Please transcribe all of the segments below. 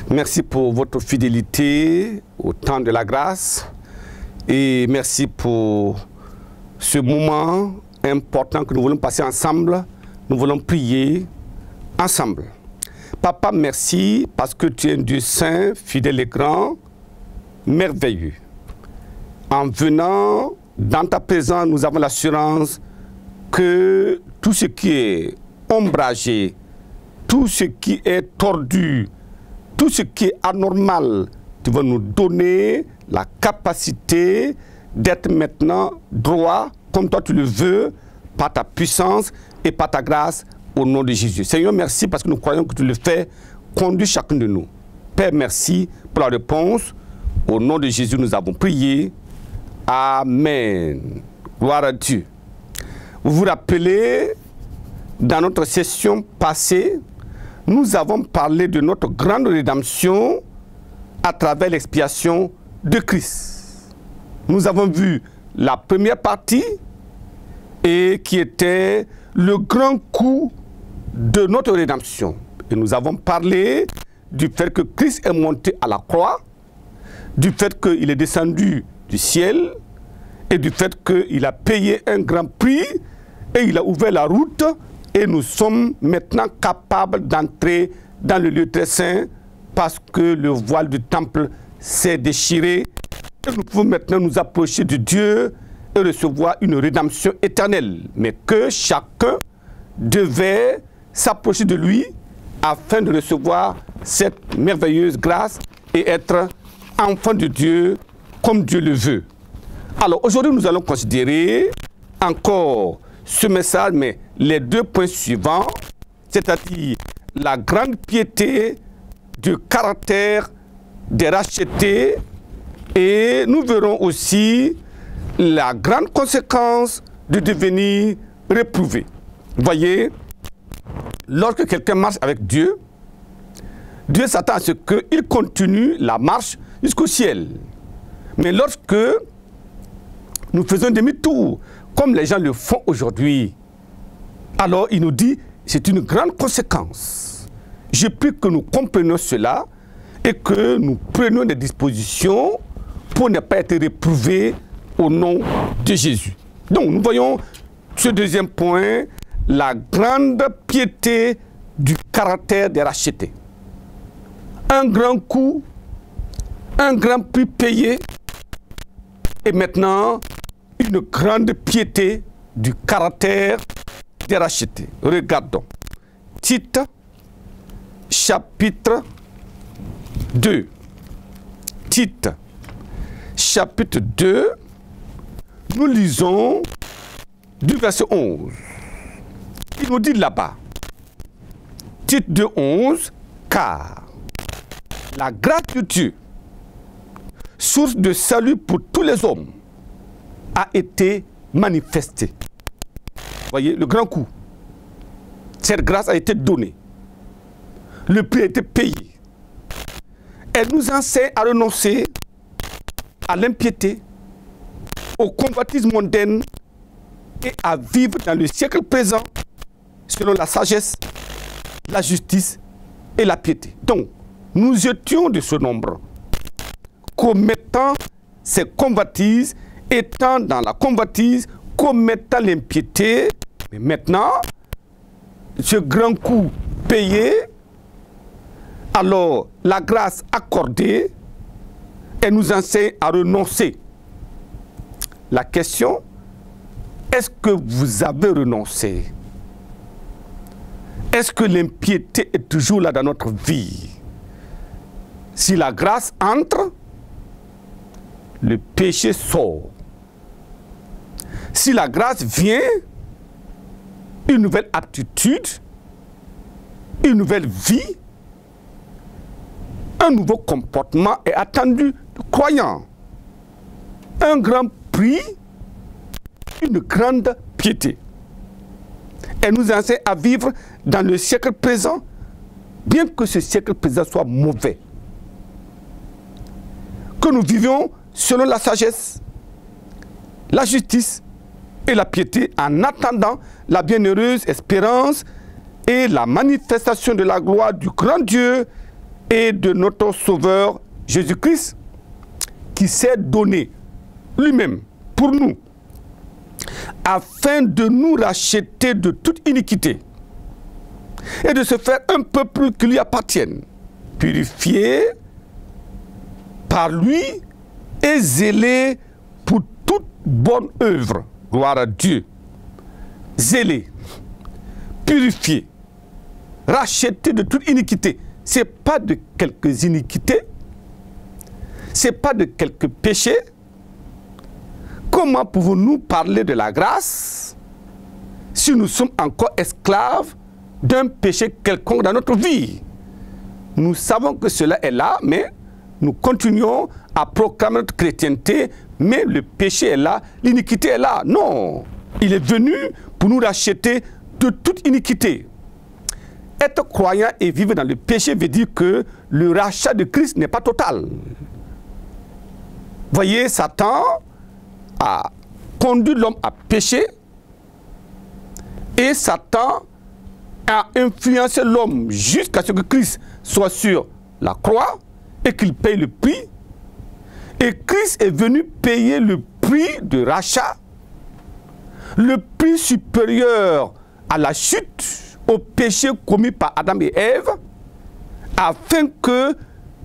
Merci pour votre fidélité au temps de la grâce et merci pour ce moment important que nous voulons passer ensemble. Nous voulons prier ensemble. Papa, merci parce que tu es un Dieu saint, fidèle et grand, merveilleux. En venant dans ta présence, nous avons l'assurance que tout ce qui est ombragé, tout ce qui est tordu, tout ce qui est anormal, tu vas nous donner la capacité d'être maintenant droit comme toi tu le veux, par ta puissance et par ta grâce au nom de Jésus. Seigneur, merci parce que nous croyons que tu le fais. Conduis chacun de nous. Père, merci pour la réponse. Au nom de Jésus, nous avons prié. Amen. Gloire à Dieu. Vous vous rappelez, dans notre session passée, nous avons parlé de notre grande rédemption à travers l'expiation de Christ. Nous avons vu la première partie et qui était le grand coup de notre rédemption. Et nous avons parlé du fait que Christ est monté à la croix, du fait qu'il est descendu du ciel et du fait qu'il a payé un grand prix et il a ouvert la route. Et nous sommes maintenant capables d'entrer dans le lieu très saint parce que le voile du temple s'est déchiré. Et nous pouvons maintenant nous approcher de Dieu et recevoir une rédemption éternelle. Mais que chacun devait s'approcher de lui afin de recevoir cette merveilleuse grâce et être enfant de Dieu comme Dieu le veut. Alors aujourd'hui, nous allons considérer encore ce message, mais les deux points suivants, c'est-à-dire la grande piété du caractère des rachetés, et nous verrons aussi la grande conséquence de devenir réprouvé. Vous voyez, lorsque quelqu'un marche avec Dieu, Dieu s'attend à ce qu'il continue la marche jusqu'au ciel. Mais lorsque nous faisons demi-tour, comme les gens le font aujourd'hui, alors il nous dit, c'est une grande conséquence. Je prie que nous comprenions cela et que nous prenions des dispositions pour ne pas être réprouvés au nom de Jésus. Donc nous voyons ce deuxième point, la grande piété du caractère des rachetés. Un grand coup, un grand prix payé et maintenant une grande piété du caractère des rachetés. Regardons. Tite, chapitre 2. Tite, chapitre 2. Nous lisons du verset 11. Il nous dit là-bas, Tite 2, 11, car la grâce de Dieu, source de salut pour tous les hommes, a été manifestée. Vous voyez, le grand coup. Cette grâce a été donnée. Le prix a été payé. Elle nous enseigne à renoncer à l'impiété, au convoitisme mondain et à vivre dans le siècle présent selon la sagesse, la justice et la piété. Donc, nous étions de ce nombre, commettant ces convoitises, étant dans la convoitise, commettant l'impiété. Mais maintenant, ce grand coup payé, alors la grâce accordée, elle nous enseigne à renoncer. La question, est-ce que vous avez renoncé? Est-ce que l'impiété est toujours là dans notre vie? Si la grâce entre, le péché sort. Si la grâce vient, une nouvelle aptitude, une nouvelle vie, un nouveau comportement est attendu du croyant. Un grand prix, une grande piété. Elle nous enseigne à vivre dans le siècle présent bien que ce siècle présent soit mauvais, que nous vivions selon la sagesse, la justice et la piété, en attendant la bienheureuse espérance et la manifestation de la gloire du grand Dieu et de notre Sauveur Jésus-Christ, qui s'est donné lui-même pour nous, afin de nous racheter de toute iniquité et de se faire un peuple qui lui appartienne, purifié par lui et zélé pour toute bonne œuvre. Gloire à Dieu. Zélé, purifié, racheté de toute iniquité. Ce n'est pas de quelques iniquités, ce n'est pas de quelques péchés. Comment pouvons-nous parler de la grâce si nous sommes encore esclaves d'un péché quelconque dans notre vie? Nous savons que cela est là, mais nous continuons à proclamer notre chrétienté, mais le péché est là, l'iniquité est là. Non, il est venu pour nous racheter de toute iniquité. Être croyant et vivre dans le péché veut dire que le rachat de Christ n'est pas total. Voyez, Satan a conduit l'homme à pécher et Satan a influencé l'homme jusqu'à ce que Christ soit sur la croix et qu'il paye le prix. Et Christ est venu payer le prix de rachat, le prix supérieur à la chute, au péché commis par Adam et Ève, afin que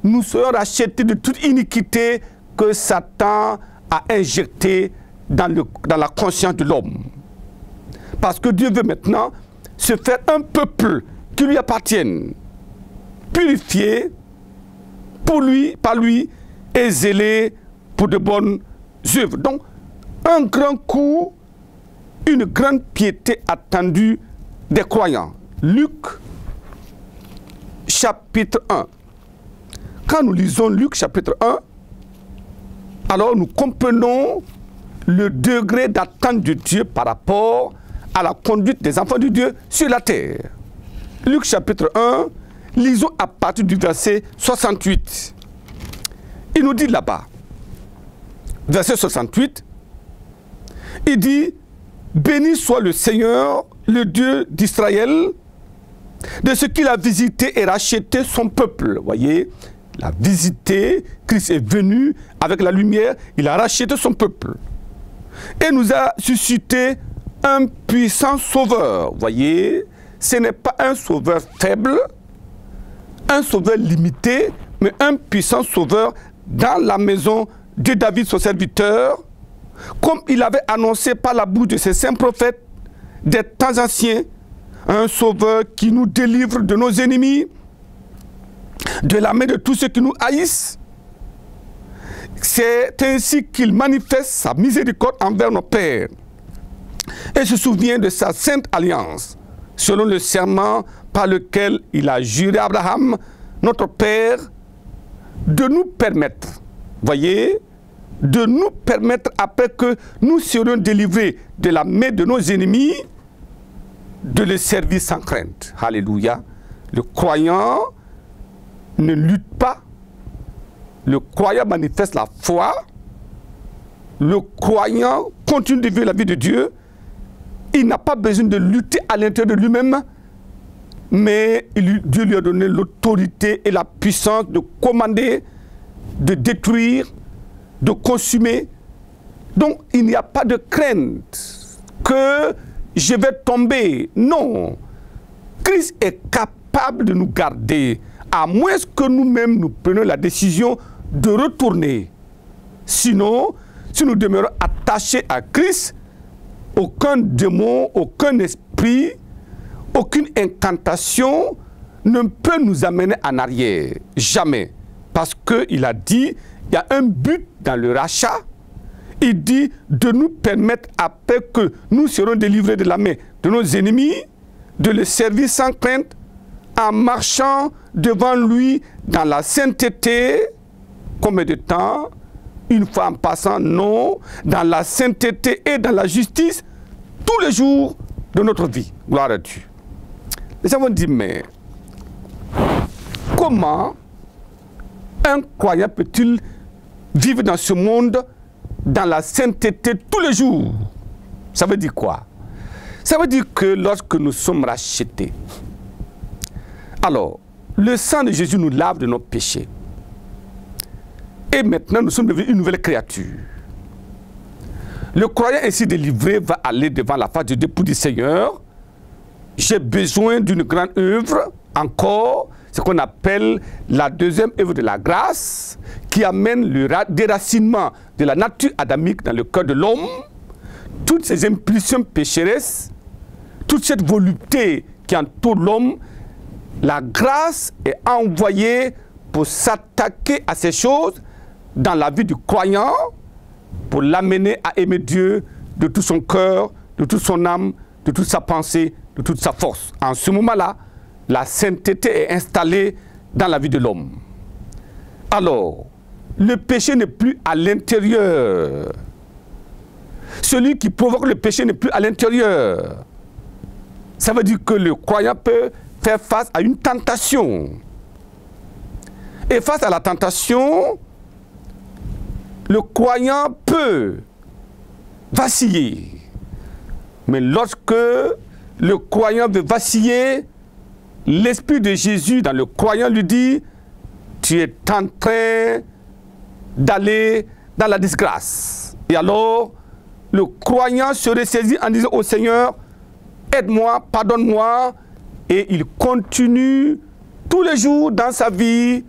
nous soyons rachetés de toute iniquité que Satan a injectée dans la conscience de l'homme. Parce que Dieu veut maintenant se faire un peuple qui lui appartienne, purifié pour lui, par lui, et zélé pour de bonnes œuvres. Donc, un grand coup, une grande piété attendue des croyants. Luc, chapitre 1. Quand nous lisons Luc, chapitre 1, alors nous comprenons le degré d'attente de Dieu par rapport à la conduite des enfants de Dieu sur la terre. Luc, chapitre 1, lisons à partir du verset 68. Il nous dit là-bas, verset 68, il dit, « Béni soit le Seigneur, le Dieu d'Israël, de ce qu'il a visité et racheté son peuple. » Voyez, il a visité, Christ est venu avec la lumière, il a racheté son peuple. Et nous a suscité un puissant sauveur. Voyez, ce n'est pas un sauveur faible, un sauveur limité, mais un puissant sauveur dans la maison de David, son serviteur, comme il avait annoncé par la bouche de ses saints prophètes des temps anciens, un sauveur qui nous délivre de nos ennemis, de la main de tous ceux qui nous haïssent. C'est ainsi qu'il manifeste sa miséricorde envers nos pères et se souvient de sa sainte alliance, selon le serment par lequel il a juré à Abraham, notre père, de nous permettre, voyez, de nous permettre, après que nous serions délivrés de la main de nos ennemis, de les servir sans crainte. Alléluia. Le croyant ne lutte pas. Le croyant manifeste la foi. Le croyant continue de vivre la vie de Dieu. Il n'a pas besoin de lutter à l'intérieur de lui-même, mais Dieu lui a donné l'autorité et la puissance de commander, de détruire, de consumer. Donc, il n'y a pas de crainte que je vais tomber. Non. Christ est capable de nous garder, à moins que nous-mêmes nous prenions la décision de retourner. Sinon, si nous demeurons attachés à Christ, aucun démon, aucun esprit, aucune incantation ne peut nous amener en arrière. Jamais. Parce qu'il a dit, il y a un but dans le rachat. Il dit de nous permettre, après que nous serons délivrés de la main de nos ennemis, de les servir sans crainte, en marchant devant lui dans la sainteté. Combien de temps? Une fois en passant? Non. Dans la sainteté et dans la justice, tous les jours de notre vie. Gloire à Dieu. Les gens vont dire, mais comment un croyant peut-il vivre dans ce monde, dans la sainteté tous les jours? Ça veut dire quoi? Ça veut dire que lorsque nous sommes rachetés, alors, le sang de Jésus nous lave de nos péchés. Et maintenant, nous sommes devenus une nouvelle créature. Le croyant ainsi délivré va aller devant la face de Dieu pour dire, Seigneur, j'ai besoin d'une grande œuvre, encore, ce qu'on appelle la deuxième œuvre de la grâce, qui amène le déracinement de la nature adamique dans le cœur de l'homme, toutes ces impulsions pécheresses, toute cette volupté qui entoure l'homme. La grâce est envoyée pour s'attaquer à ces choses dans la vie du croyant, pour l'amener à aimer Dieu de tout son cœur, de toute son âme, de toute sa pensée, de toute sa force. En ce moment-là, la sainteté est installée dans la vie de l'homme. Alors, le péché n'est plus à l'intérieur. Celui qui provoque le péché n'est plus à l'intérieur. Ça veut dire que le croyant peut faire face à une tentation. Et face à la tentation, le croyant peut vaciller. Mais lorsque le croyant veut vaciller, l'Esprit de Jésus dans le croyant lui dit, tu es en train d'aller dans la disgrâce. Et alors, le croyant se ressaisit en disant au Seigneur, aide-moi, pardonne-moi. Et il continue tous les jours dans sa vie,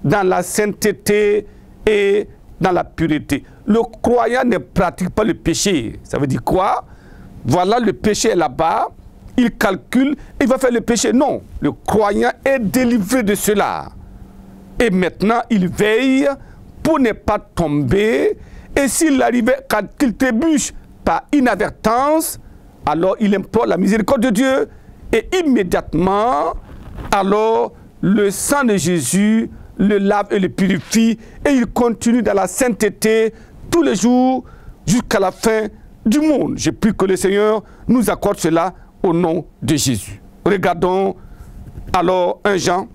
dans la sainteté et dans la pureté. Le croyant ne pratique pas le péché. Ça veut dire quoi? Voilà, le péché est là-bas, il calcule, il va faire le péché. Non, le croyant est délivré de cela. Et maintenant, il veille pour ne pas tomber. Et s'il arrivait, quand il trébuche par inadvertance, alors il implore la miséricorde de Dieu. Et immédiatement, alors, le sang de Jésus le lave et le purifie. Et il continue dans la sainteté tous les jours jusqu'à la fin du monde. Je prie que le Seigneur nous accorde cela au nom de Jésus. Regardons alors 1 Jean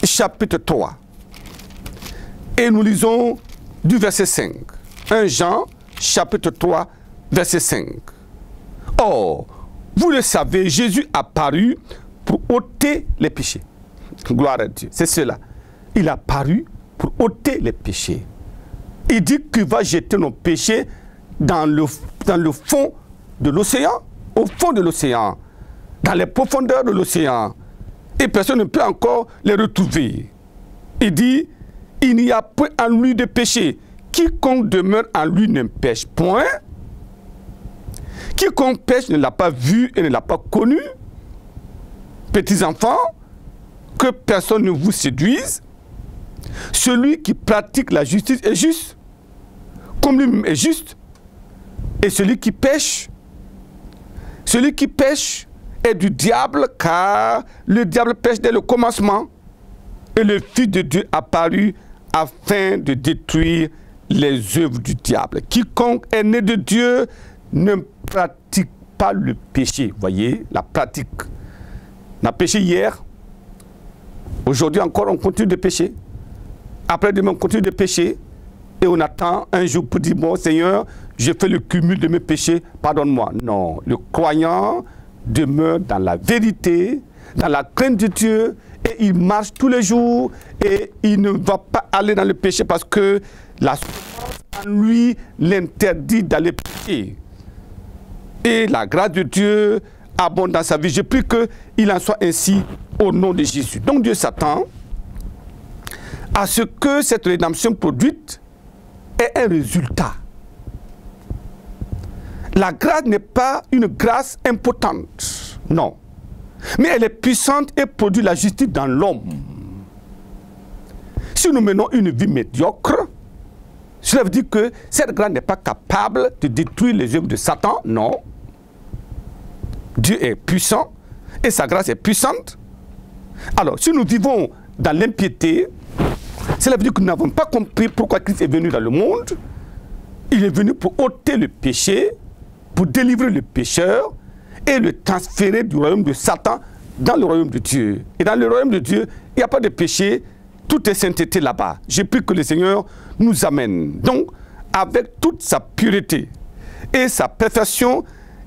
chapitre 3. Et nous lisons du verset 5. 1 Jean chapitre 3 verset 5. Or, vous le savez, Jésus a paru pour ôter les péchés. Gloire à Dieu. C'est cela. Il a paru pour ôter les péchés. Il dit qu'il va jeter nos péchés dans le fond de l'océan, au fond de l'océan, dans les profondeurs de l'océan. Et personne ne peut encore les retrouver. Il dit, il n'y a point en lui de péché. Quiconque demeure en lui ne pêche point. Quiconque pêche ne l'a pas vu et ne l'a pas connu. Petits enfants, que personne ne vous séduise. Celui qui pratique la justice est juste, comme lui-même est juste. Et celui qui pêche est du diable, car le diable pêche dès le commencement. Et le Fils de Dieu apparut afin de détruire les œuvres du diable. Quiconque est né de Dieu ne pratique pas le péché. Voyez, la pratique. On a péché hier. Aujourd'hui encore, on continue de pécher. Après-demain, on continue de pécher. Et on attend un jour pour dire, bon Seigneur, j'ai fait le cumul de mes péchés, pardonne-moi. Non, le croyant demeure dans la vérité, dans la crainte de Dieu, et il marche tous les jours, et il ne va pas aller dans le péché parce que la souffrance en lui l'interdit d'aller pécher. Et la grâce de Dieu abonde dans sa vie. Je prie qu'il en soit ainsi au nom de Jésus. Donc Dieu s'attend à ce que cette rédemption produite ait un résultat. La grâce n'est pas une grâce impotente, non. Mais elle est puissante et produit la justice dans l'homme. Si nous menons une vie médiocre, cela veut dire que cette grâce n'est pas capable de détruire les œuvres de Satan, non. Dieu est puissant et sa grâce est puissante. Alors, si nous vivons dans l'impiété, cela veut dire que nous n'avons pas compris pourquoi Christ est venu dans le monde. Il est venu pour ôter le péché, pour délivrer le pécheur et le transférer du royaume de Satan dans le royaume de Dieu. Et dans le royaume de Dieu, il n'y a pas de péché, tout est sainteté là-bas. Je prie que le Seigneur nous amène. Donc, avec toute sa pureté et sa perfection,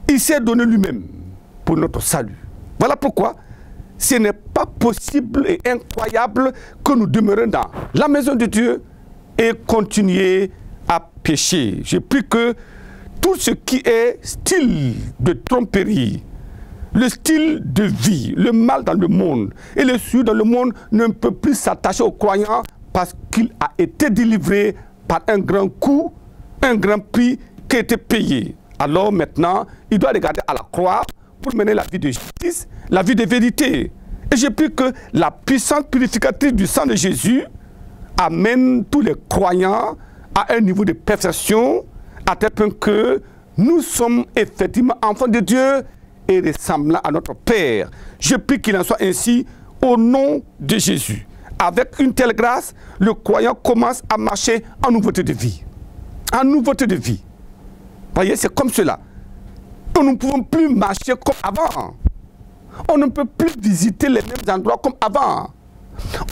il s'est donné lui-même pour notre salut. Voilà pourquoi ce n'est pas possible et incroyable que nous demeurions dans la maison de Dieu et continuer à pécher. Je prie que tout ce qui est style de tromperie, le style de vie, le mal dans le monde et le souillure dans le monde ne peut plus s'attacher aux croyants parce qu'il a été délivré par un grand coût, un grand prix qui a été payé. Alors maintenant, il doit regarder à la croix pour mener la vie de justice, la vie de vérité. Et je prie que la puissance purificatrice du sang de Jésus amène tous les croyants à un niveau de perfection, à tel point que nous sommes effectivement enfants de Dieu et ressemblants à notre Père. Je prie qu'il en soit ainsi au nom de Jésus. Avec une telle grâce, le croyant commence à marcher en nouveauté de vie. En nouveauté de vie. Voyez, c'est comme cela. Nous ne pouvons plus marcher comme avant. On ne peut plus visiter les mêmes endroits comme avant.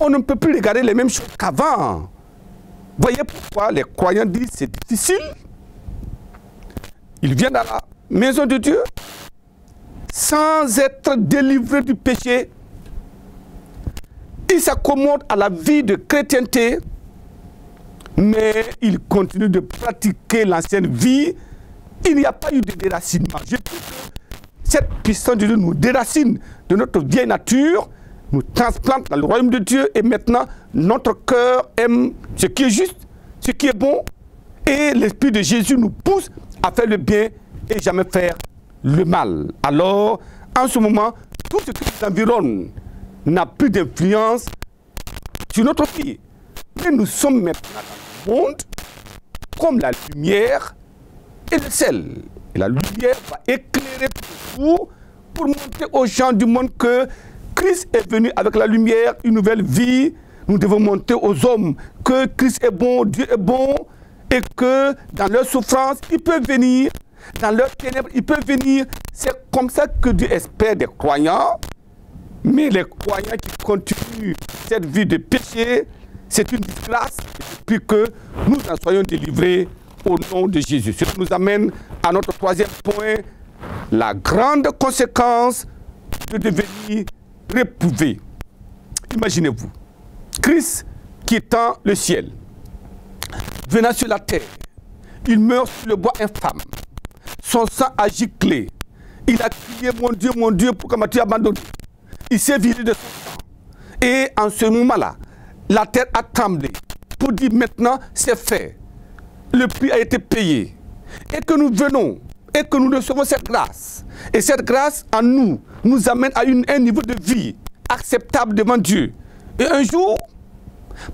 On ne peut plus regarder les mêmes choses qu'avant. Voyez pourquoi les croyants disent que c'est difficile. Ils viennent dans la maison de Dieu sans être délivrés du péché. Ils s'accommodent à la vie de chrétienté, mais ils continuent de pratiquer l'ancienne vie. Il n'y a pas eu de déracinement. Je prie que cette puissance de Dieu nous déracine de notre vieille nature, nous transplante dans le royaume de Dieu et maintenant notre cœur aime ce qui est juste, ce qui est bon et l'Esprit de Jésus nous pousse à faire le bien et jamais faire le mal. Alors, en ce moment, tout ce qui nous environne n'a plus d'influence sur notre vie. Mais nous sommes maintenant dans le monde comme la lumière et le sel. Et la lumière va éclairer tout pour montrer aux gens du monde que Christ est venu avec la lumière, une nouvelle vie. Nous devons montrer aux hommes que Christ est bon, Dieu est bon, et que dans leur souffrance, il peut venir, dans leurs ténèbres, il peut venir. C'est comme ça que Dieu espère des croyants. Mais les croyants qui continuent cette vie de péché, c'est une disgrâce. Et puis que nous en soyons délivrés au nom de Jésus. Ce qui nous amène à notre troisième point, la grande conséquence de devenir réprouvé. Imaginez-vous, Christ quittant le ciel, venant sur la terre, il meurt sur le bois infâme, son sang a giclé, il a crié mon Dieu, pourquoi m'as-tu abandonné? Il s'est vidé de son sang. Et en ce moment-là, la terre a tremblé pour dire maintenant c'est fait. Le prix a été payé. Et que nous venons et que nous recevons cette grâce. Et cette grâce en nous nous amène à un niveau de vie acceptable devant Dieu. Et un jour,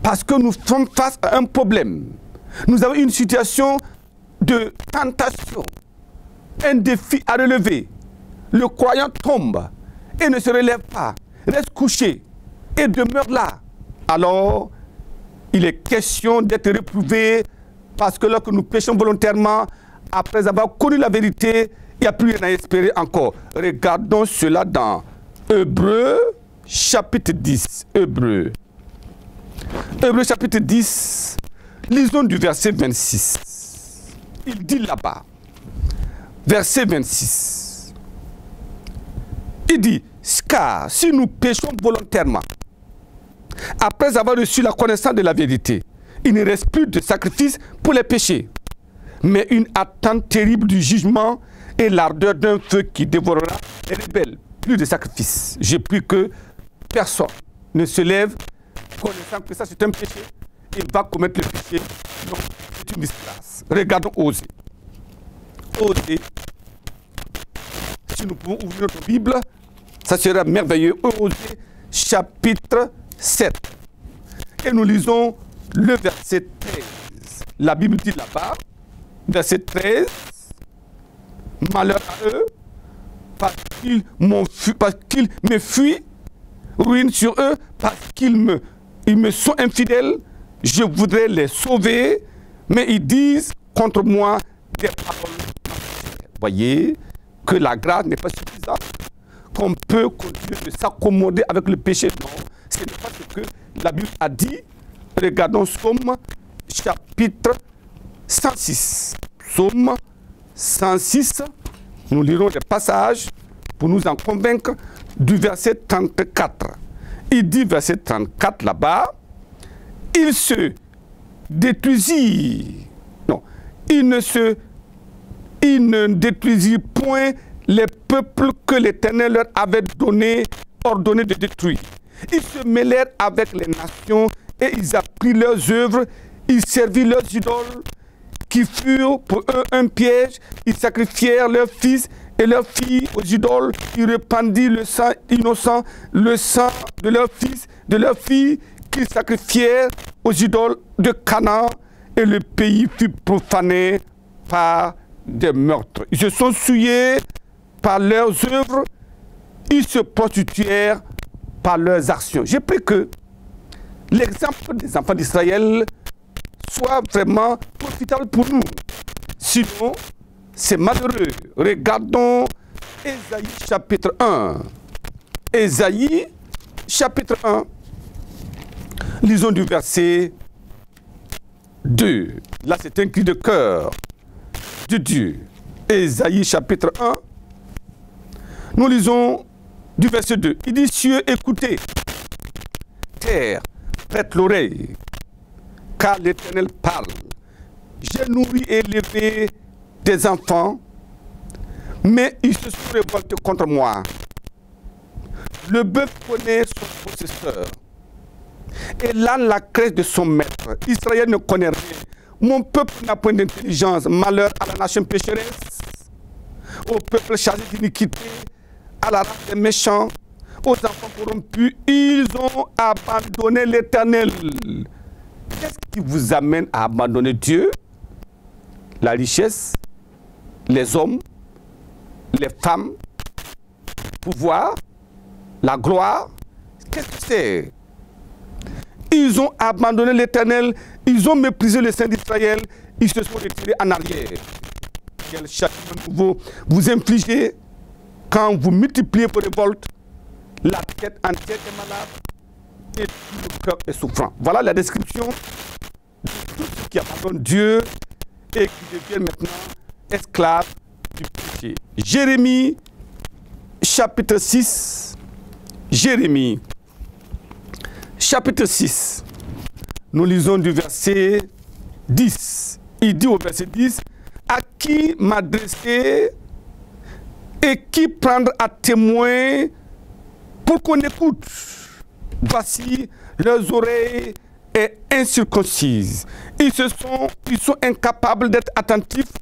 parce que nous sommes face à un problème, nous avons une situation de tentation, un défi à relever. Le croyant tombe et ne se relève pas, reste couché et demeure là. Alors, il est question d'être réprouvé parce que lorsque nous péchons volontairement, après avoir connu la vérité, il n'y a plus rien à espérer encore. Regardons cela dans Hébreux chapitre 10. Hébreux chapitre 10, lisons du verset 26. Il dit là-bas, verset 26, il dit, car si nous péchons volontairement, après avoir reçu la connaissance de la vérité, il ne reste plus de sacrifice pour les péchés, mais une attente terrible du jugement et l'ardeur d'un feu qui dévorera les rebelles. Plus de sacrifice. J'ai pris que personne ne se lève connaissant que ça c'est un péché et va commettre le péché. Non, c'est une disgrâce. Regardons Osée. Osée. Si nous pouvons ouvrir notre Bible, ça sera merveilleux. Osée chapitre 7. Et nous lisons le verset 13. La Bible dit là-bas, verset 13, malheur à eux, parce qu'ils me fuient, ruine sur eux, parce qu'ils me sont infidèles, je voudrais les sauver, mais ils disent contre moi des paroles. Voyez que la grâce n'est pas suffisante, qu'on peut continuer de s'accommoder avec le péché. Non, c'est pas ce que la Bible a dit. Regardons Psaume chapitre 106. Psaume 106, nous lirons des passages pour nous en convaincre du verset 34. Il dit, verset 34 là-bas, il se détruisit. Non, il ne détruisit point les peuples que l'Éternel leur avait ordonné de détruire. Ils se mêlèrent avec les nations et ils apprirent leurs œuvres, ils servirent leurs idoles, qui furent pour eux un piège. Ils sacrifièrent leurs fils et leurs filles aux idoles. Ils répandirent le sang innocent, le sang de leurs fils, de leurs filles, qu'ils sacrifièrent aux idoles de Canaan. Et le pays fut profané par des meurtres. Ils se sont souillés par leurs œuvres. Ils se prostituèrent par leurs actions. J'ai pris que l'exemple des enfants d'Israël soit vraiment profitable pour nous. Sinon, c'est malheureux. Regardons Ésaïe chapitre 1. Ésaïe chapitre 1. Lisons du verset 2. Là, c'est un cri de cœur de Dieu. Ésaïe chapitre 1. Nous lisons du verset 2. Il dit, cieux, écoutez. Terre, prête l'oreille. Car l'Éternel parle. J'ai nourri et élevé des enfants, mais ils se sont révoltés contre moi. Le bœuf connaît son possesseur, et l'âne la crèche de son maître. Israël ne connaît rien. Mon peuple n'a point d'intelligence. Malheur à la nation pécheresse, au peuple chargé d'iniquité, à la race des méchants, aux enfants corrompus. Ils ont abandonné l'Éternel. Qu'est-ce qui vous amène à abandonner Dieu? La richesse, les hommes, les femmes, le pouvoir, la gloire. Qu'est-ce que c'est? Ils ont abandonné l'Éternel, ils ont méprisé le Saint d'Israël, ils se sont retirés en arrière. Quel châtiment nouveau vous infligez quand vous multipliez vos révoltes? La tête entière est malade et tout le cœur est souffrant. Voilà la description de tous ceux qui abandonnent Dieu et qui deviennent maintenant esclaves du péché. Jérémie, chapitre 6. Jérémie, chapitre 6. Nous lisons du verset 10. Il dit au verset 10, à qui m'adresser et qui prendre à témoin pour qu'on écoute. Voici leurs oreilles est incirconcises. Ils sont incapables d'être attentifs.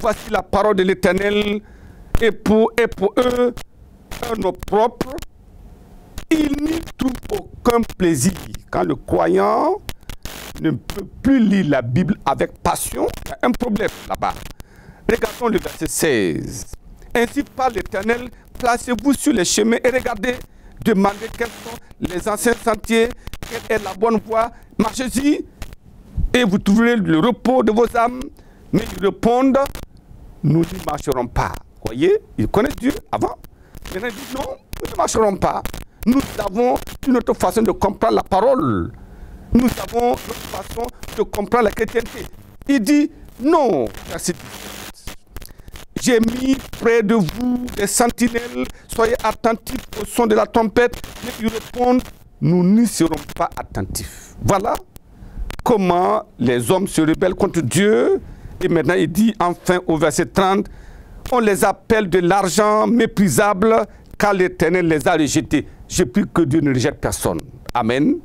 Voici la parole de l'Éternel et pour eux un opprobre. Ils n'y trouvent aucun plaisir. Quand le croyant ne peut plus lire la Bible avec passion, il y a un problème là-bas. Regardons le verset 16. Ainsi parle l'Éternel, placez-vous sur les chemins et regardez, demandez quels sont les anciens sentiers, quelle est la bonne voie, marchez-y et vous trouverez le repos de vos âmes. Mais ils répondent, nous n'y marcherons pas. Vous voyez, ils connaissent Dieu avant. Maintenant ils disent non, nous ne marcherons pas. Nous avons une autre façon de comprendre la parole. Nous avons notre façon de comprendre la chrétienté. Il dit non, verset 17. J'ai mis près de vous des sentinelles, soyez attentifs au son de la trompette. Mais ils répondent, nous n'y serons pas attentifs. Voilà comment les hommes se rebellent contre Dieu. Et maintenant il dit enfin au verset 30, on les appelle de l'argent méprisable car l'Éternel les a rejetés. Je prie que Dieu ne rejette personne. Amen.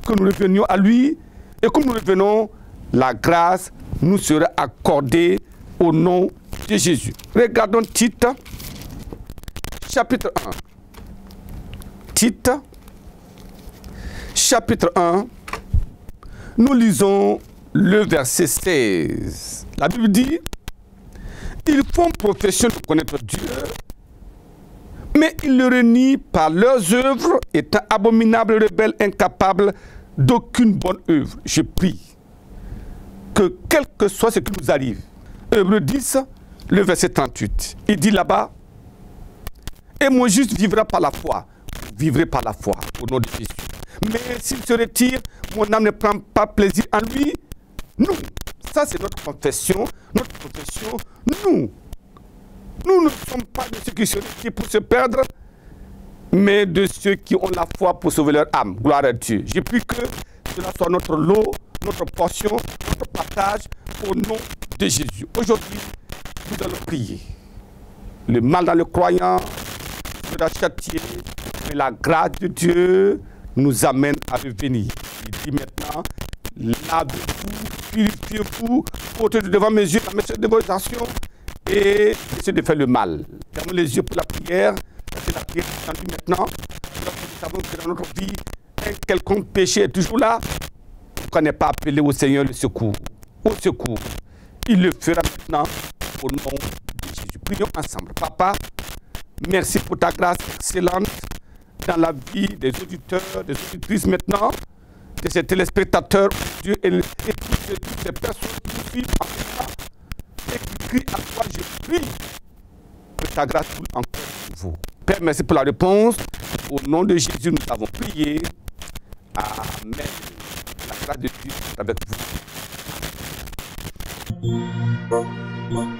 Que nous revenions à lui et comme nous revenons, la grâce nous sera accordée au nom de Jésus. Regardons Tite, chapitre 1. Tite, chapitre 1. Nous lisons le verset 16. La Bible dit, ils font profession de connaître Dieu, mais ils le renient par leurs œuvres, étant abominables, rebelles, incapables d'aucune bonne œuvre. Je prie que quel que soit ce qui nous arrive, Hébreux 10, le verset 38, il dit là-bas, Et mon juste vivra par la foi. Vous vivrez par la foi, au nom de Jésus. Mais s'il se retire, mon âme ne prend pas plaisir en lui. Nous, ça c'est notre confession. Notre confession, nous ne sommes pas de ceux qui se retirent pour se perdre, mais de ceux qui ont la foi pour sauver leur âme. Gloire à Dieu. J'ai pris que cela soit notre lot, notre portion, notre partage, au nom de Jésus. Aujourd'hui, nous allons prier. Le mal dans le croyant sera châtié, mais la grâce de Dieu nous amène à revenir. Il dit maintenant, lavez-vous, purifiez-vous, portez devant mes yeux la méthode de vos actions et essayez de faire le mal. Fermez les yeux pour la prière. C'est la prière qui s'en maintenant. Nous savons que dans notre vie, un quelconque péché est toujours là. Pourquoi ne pas appeler au Seigneur le secours? Au secours. Il le fera maintenant au nom de Jésus. Prions ensemble. Papa, merci pour ta grâce excellente dans la vie des auditeurs, des auditrices maintenant, de ces téléspectateurs, Dieu, et toutes ces personnes qui suivent en moi et qui crient à toi. Je prie que ta grâce coule encore sur vous. Père, merci pour la réponse. Au nom de Jésus, nous avons prié. Amen. La grâce de Dieu est avec vous.